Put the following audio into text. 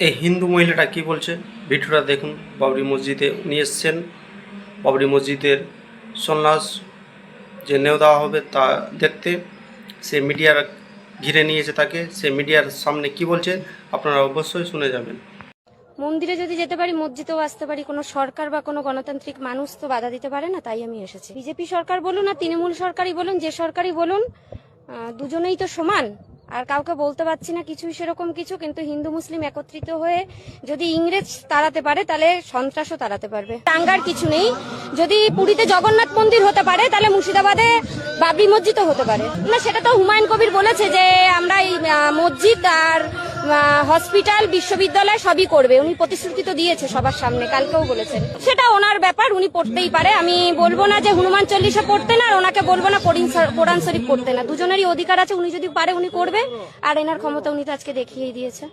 এই হিন্দু মহিলাটা কি বলছে ভিডিওটা দেখুন। বাবরি মসজিদে নিয়ে এসছেন, বাবরি মসজিদের সন্ন্যাস যে নেও দেওয়া হবে তা দেখতে সে মিডিয়ার ঘিরে নিয়েছে তাকে। সে মিডিয়ার সামনে কি বলছে আপনারা অবশ্যই শুনে যাবেন। মন্দিরে যদি যেতে পারি, মসজিদেও আসতে পারি, কোনো সরকার বা কোনো গণতান্ত্রিক মানুষ তো বাধা দিতে পারে না, তাই আমি এসেছি। বিজেপি সরকার বলুন আর তৃণমূল সরকারই বলুন, যে সরকারই বলুন, দুজনেই তো সমান। আর কাউকে বলতে পারছি না কিছুই সেরকম কিছু, কিন্তু হিন্দু মুসলিম একত্রিত হয়ে যদি ইংরেজ তাড়াতে পারে তাহলে সন্ত্রাসও তাড়াতে পারবে। টাঙ্গার কিছু নেই, যদি পুরীতে জগন্নাথ মন্দির হতে পারে তাহলে মুর্শিদাবাদে বাবরি মসজিদও হতে পারে না। সেটা তো হুমায়ুন কবির বলেছে যে আমরা এই মসজিদ আর হসপিটাল বিশ্ববিদ্যালয় সবই করবে। উনি প্রতিশ্রুতি তো দিয়েছে সবার সামনে, কালকেও বলেছেন। সেটা ওনার ব্যাপার, উনি পড়তেই পারে। আমি বলবো না যে হনুমান চল্লিশা পড়তে না, আর ওনাকে বলবো না কোরআন শরীফ পড়তে না। দুজনেরই অধিকার আছে, উনি যদি পারে উনি করবে, আর এনার ক্ষমতা উনি তো আজকে দেখিয়েই দিয়েছে।